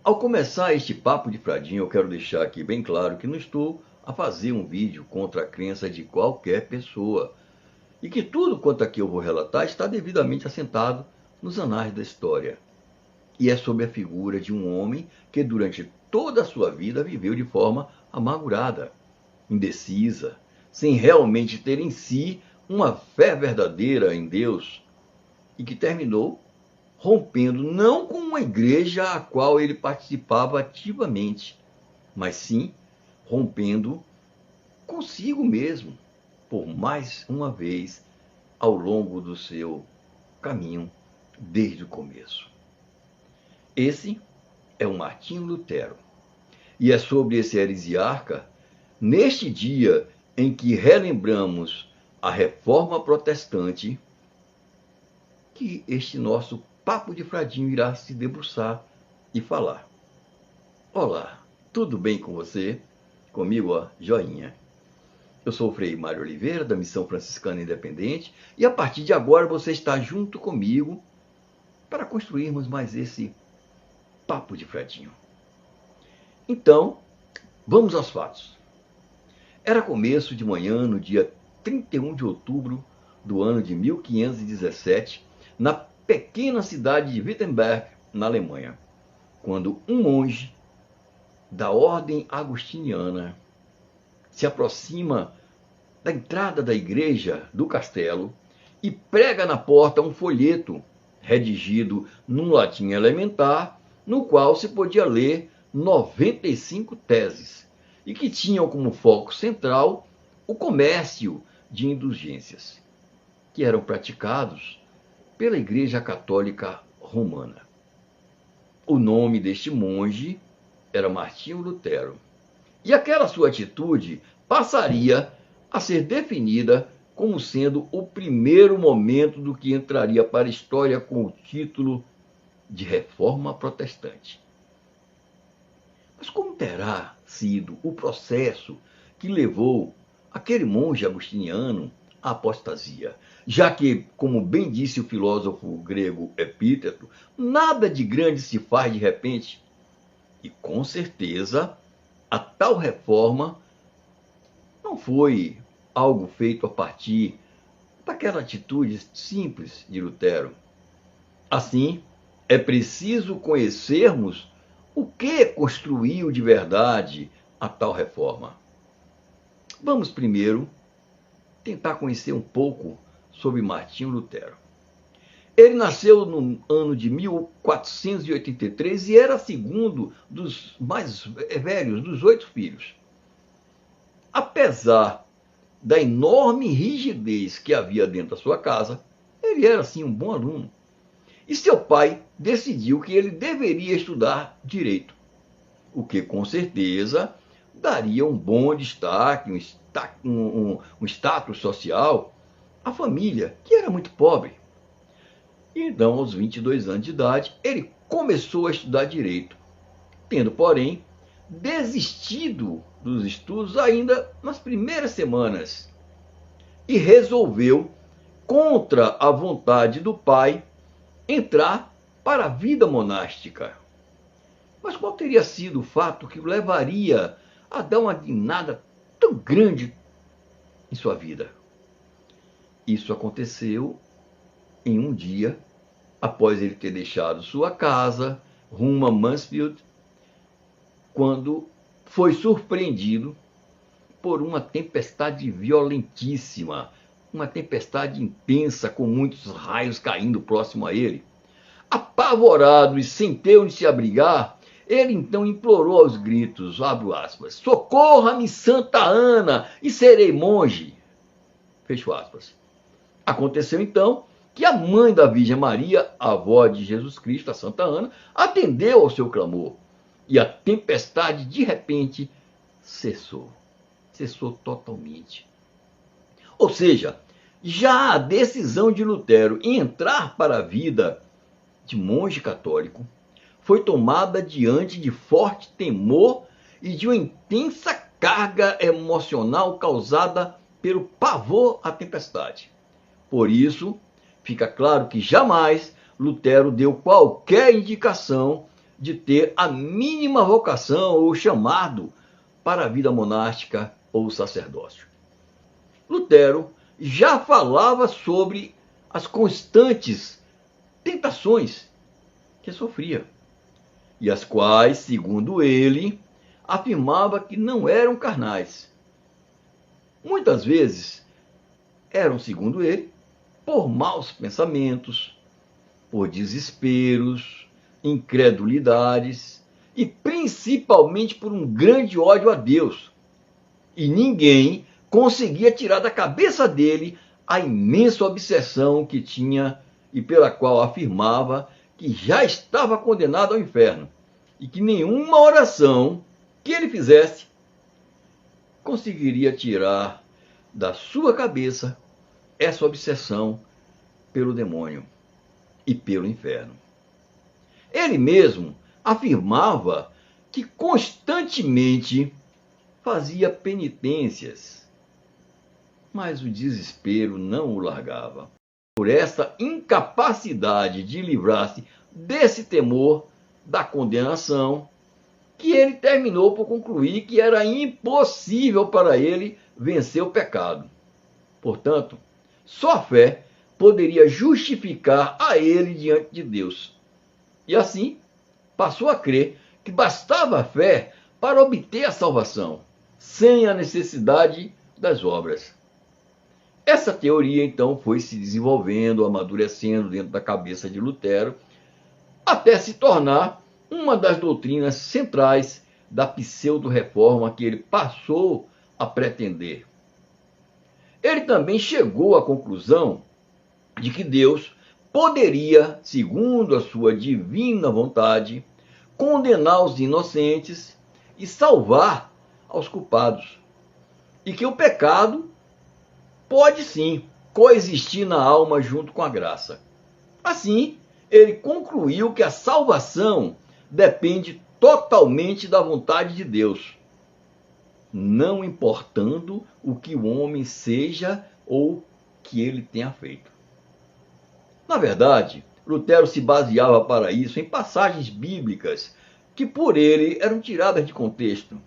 Ao começar este papo de fradinho, eu quero deixar aqui bem claro que não estou a fazer um vídeo contra a crença de qualquer pessoa e que tudo quanto aqui eu vou relatar está devidamente assentado nos anais da história. E é sobre a figura de um homem que durante toda a sua vida viveu de forma amargurada, indecisa, sem realmente ter em si uma fé verdadeira em Deus e que terminou rompendo não com uma igreja a qual ele participava ativamente, mas sim rompendo consigo mesmo, por mais uma vez, ao longo do seu caminho desde o começo. Esse é o Martinho Lutero. E é sobre esse heresiarca, neste dia em que relembramos a Reforma Protestante, que este nosso papo de fradinho irá se debruçar e falar. Olá, tudo bem com você? Comigo, ó, joinha. Eu sou o Frei Mário Oliveira, da Missão Franciscana Independente, e a partir de agora você está junto comigo para construirmos mais esse papo de fradinho. Então, vamos aos fatos. Era começo de manhã, no dia 31 de outubro do ano de 1517, na pequena cidade de Wittenberg, na Alemanha, quando um monge da ordem agostiniana se aproxima da entrada da igreja do castelo e prega na porta um folheto redigido num latim elementar, no qual se podia ler 95 teses e que tinham como foco central o comércio de indulgências, que eram praticados pela Igreja Católica Romana. O nome deste monge era Martinho Lutero, e aquela sua atitude passaria a ser definida como sendo o primeiro momento do que entraria para a história com o título de Reforma Protestante. Mas como terá sido o processo que levou aquele monge agostiniano à apostasia? Já que, como bem disse o filósofo grego Epíteto, nada de grande se faz de repente. E com certeza, a tal reforma não foi algo feito a partir daquela atitude simples de Lutero. Assim, é preciso conhecermos o que construiu de verdade a tal reforma. Vamos primeiro tentar conhecer um pouco sobre Martinho Lutero. Ele nasceu no ano de 1483 e era segundo dos mais velhos dos 8 filhos. Apesar da enorme rigidez que havia dentro da sua casa, ele era sim um bom aluno. E seu pai decidiu que ele deveria estudar direito, o que com certeza daria um bom destaque, um status social à família, que era muito pobre. Então, aos 22 anos de idade, ele começou a estudar direito, tendo, porém, desistido dos estudos ainda nas primeiras semanas e resolveu, contra a vontade do pai, entrar para a vida monástica. Mas qual teria sido o fato que o levaria a dar uma guinada tão grande em sua vida? Isso aconteceu em um dia, após ele ter deixado sua casa, rumo a Mansfield, quando foi surpreendido por uma tempestade violentíssima, uma tempestade intensa, com muitos raios caindo próximo a ele. Apavorado e sem ter onde se abrigar, ele então implorou aos gritos, abro aspas, socorra-me, Santa Ana, e serei monge. Fecho aspas. Aconteceu então que a mãe da Virgem Maria, a avó de Jesus Cristo, a Santa Ana, atendeu ao seu clamor. E a tempestade, de repente, cessou. Cessou totalmente. Ou seja, já a decisão de Lutero em entrar para a vida de monge católico foi tomada diante de forte temor e de uma intensa carga emocional causada pelo pavor à tempestade. Por isso, fica claro que jamais Lutero deu qualquer indicação de ter a mínima vocação ou chamado para a vida monástica ou sacerdócio. Lutero já falava sobre as constantes tentações que sofria, e as quais, segundo ele, afirmava que não eram carnais. Muitas vezes eram, segundo ele, por maus pensamentos, por desesperos, incredulidades e principalmente por um grande ódio a Deus. E ninguém conseguia tirar da cabeça dele a imensa obsessão que tinha e pela qual afirmava que já estava condenado ao inferno e que nenhuma oração que ele fizesse conseguiria tirar da sua cabeça essa obsessão pelo demônio e pelo inferno. Ele mesmo afirmava que constantemente fazia penitências, mas o desespero não o largava. Por essa incapacidade de livrar-se desse temor da condenação, que ele terminou por concluir que era impossível para ele vencer o pecado. Portanto, só a fé poderia justificar a ele diante de Deus. E assim, passou a crer que bastava a fé para obter a salvação, sem a necessidade das obras. Essa teoria, então, foi se desenvolvendo, amadurecendo dentro da cabeça de Lutero, até se tornar uma das doutrinas centrais da pseudo-reforma que ele passou a pretender. Ele também chegou à conclusão de que Deus poderia, segundo a sua divina vontade, condenar os inocentes e salvar aos culpados. E que o pecado pode sim coexistir na alma junto com a graça. Assim, ele concluiu que a salvação depende totalmente da vontade de Deus, não importando o que o homem seja ou que ele tenha feito. Na verdade, Lutero se baseava para isso em passagens bíblicas que por ele eram tiradas de contexto.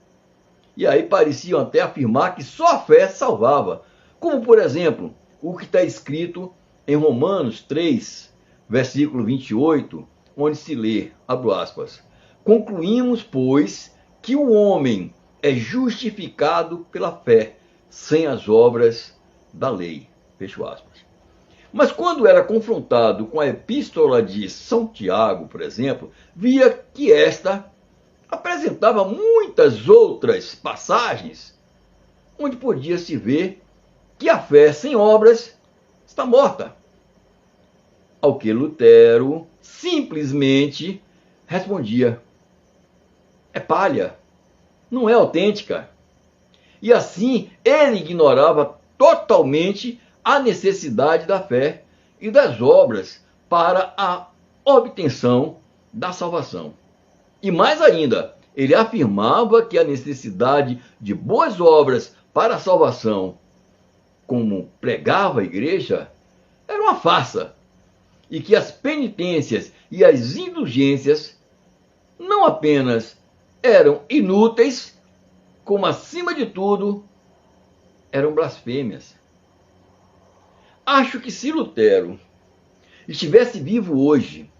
E aí pareciam até afirmar que só a fé salvava, como por exemplo, o que está escrito em Romanos 3, versículo 28, onde se lê, abro aspas, concluímos, pois, que o homem é justificado pela fé, sem as obras da lei, fecho aspas. Mas quando era confrontado com a epístola de São Tiago, por exemplo, via que esta apresentava muitas outras passagens onde podia-se ver que a fé sem obras está morta. Ao que Lutero simplesmente respondia: é palha, não é autêntica. E assim ele ignorava totalmente a necessidade da fé e das obras para a obtenção da salvação. E mais ainda, ele afirmava que a necessidade de boas obras para a salvação, como pregava a igreja, era uma farsa, e que as penitências e as indulgências não apenas eram inúteis, como acima de tudo eram blasfêmias. Acho que se Lutero estivesse vivo hoje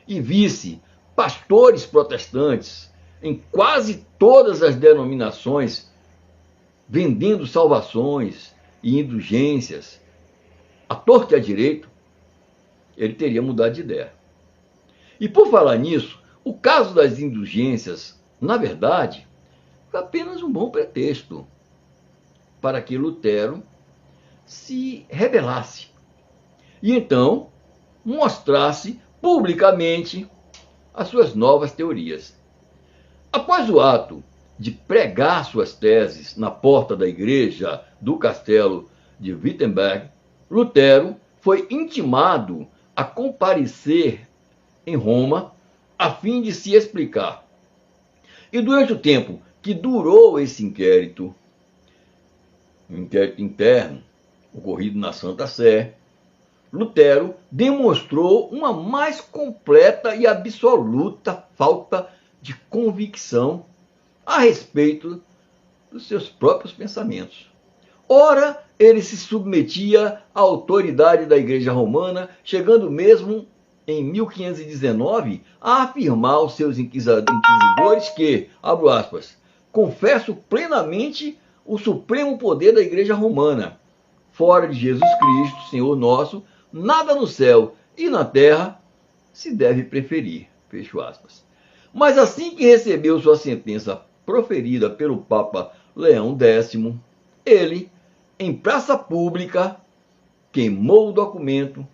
e visse pastores protestantes em quase todas as denominações vendendo salvações e indulgências à torta e à direito, ele teria mudado de ideia. E por falar nisso, o caso das indulgências, na verdade, foi apenas um bom pretexto para que Lutero se rebelasse e então mostrasse publicamente as suas novas teorias. Após o ato de pregar suas teses na porta da igreja do castelo de Wittenberg, Lutero foi intimado a comparecer em Roma a fim de se explicar. E durante o tempo que durou esse inquérito interno, ocorrido na Santa Sé, Lutero demonstrou uma mais completa e absoluta falta de convicção a respeito dos seus próprios pensamentos. Ora, ele se submetia à autoridade da Igreja Romana, chegando mesmo em 1519 a afirmar aos seus inquisidores que, abro aspas, confesso plenamente o supremo poder da Igreja Romana. Fora de Jesus Cristo, Senhor nosso, nada no céu e na terra se deve preferir. Fecho aspas. Mas assim que recebeu sua sentença proferida pelo Papa Leão X, ele, em praça pública, queimou o documento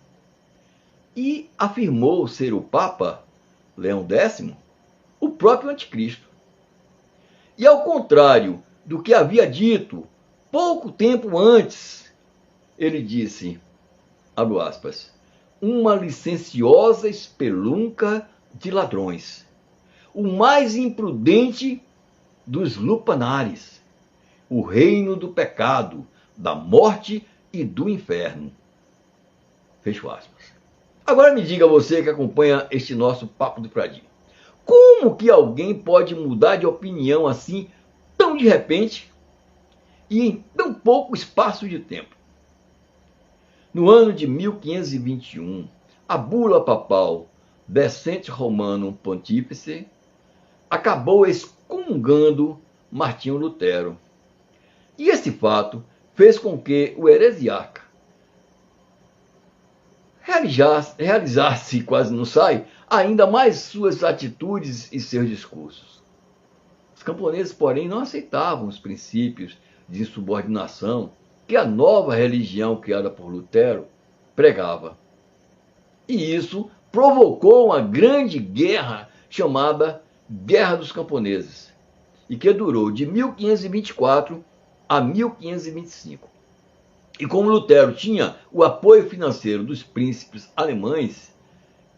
e afirmou ser o Papa Leão X o próprio anticristo. E ao contrário do que havia dito pouco tempo antes, ele disse, abro aspas, uma licenciosa espelunca de ladrões, o mais imprudente dos lupanares, o reino do pecado, da morte e do inferno. Fecho aspas. Agora me diga você que acompanha este nosso Papo do Pradinho, como que alguém pode mudar de opinião assim, tão de repente, e em tão pouco espaço de tempo? No ano de 1521, a bula papal Decente Romanum Pontífice acabou excomungando Martinho Lutero. E esse fato fez com que o heresiarca realizasse, quase não sai, ainda mais suas atitudes e seus discursos. Os camponeses, porém, não aceitavam os princípios de insubordinação que a nova religião criada por Lutero pregava. E isso provocou uma grande guerra chamada Guerra dos Camponeses, e que durou de 1524 a 1525. E como Lutero tinha o apoio financeiro dos príncipes alemães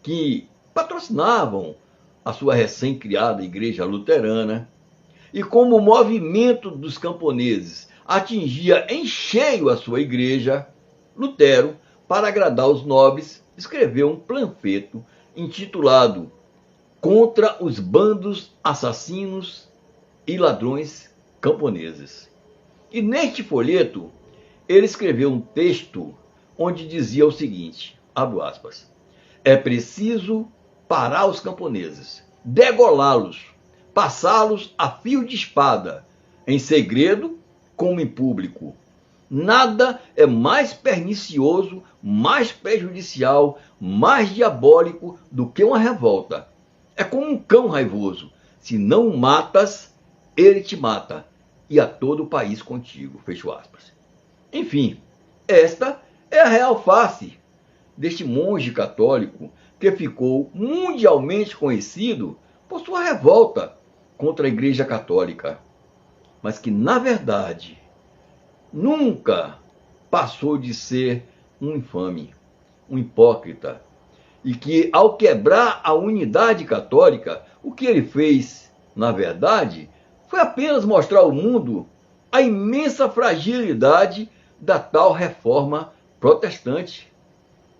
que patrocinavam a sua recém-criada igreja luterana, e como o movimento dos camponeses atingia em cheio a sua igreja, Lutero, para agradar os nobres, escreveu um panfleto intitulado Contra os bandos assassinos e ladrões camponeses. E neste folheto, ele escreveu um texto onde dizia o seguinte, abro aspas, é preciso parar os camponeses, degolá-los, passá-los a fio de espada, em segredo como em público. Nada é mais pernicioso, mais prejudicial, mais diabólico do que uma revolta. É como um cão raivoso. Se não o matas, ele te mata, e a todo o país contigo. Fecho aspas. Enfim, esta é a real face deste monge católico que ficou mundialmente conhecido por sua revolta contra a Igreja Católica, mas que, na verdade, nunca passou de ser um infame, um hipócrita, e que, ao quebrar a unidade católica, o que ele fez, na verdade, foi apenas mostrar ao mundo a imensa fragilidade da tal reforma protestante,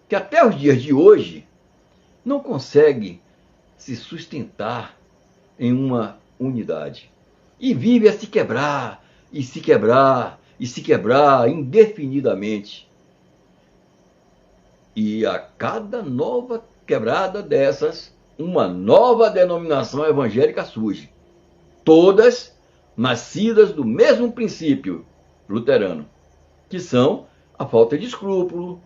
que até os dias de hoje não consegue se sustentar em uma unidade. E vive a se quebrar, e se quebrar, e se quebrar indefinidamente. E a cada nova quebrada dessas, uma nova denominação evangélica surge. Todas nascidas do mesmo princípio luterano, que são a falta de escrúpulo,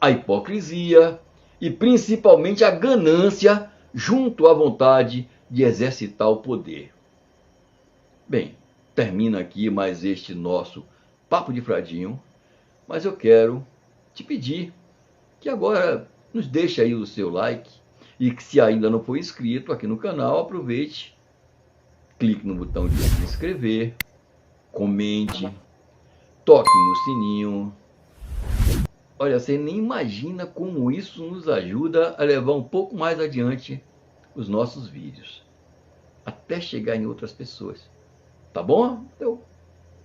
a hipocrisia e principalmente a ganância junto à vontade de exercitar o poder. Bem, termina aqui mais este nosso Papo de Fradinho, mas eu quero te pedir que agora nos deixe aí o seu like e que, se ainda não for inscrito aqui no canal, aproveite, clique no botão de se inscrever, comente, toque no sininho. Olha, você nem imagina como isso nos ajuda a levar um pouco mais adiante os nossos vídeos, até chegar em outras pessoas. Tá bom? Eu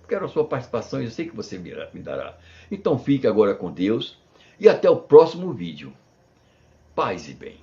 quero a sua participação e eu sei que você me dará. Então fique agora com Deus. e até o próximo vídeo. Paz e bem.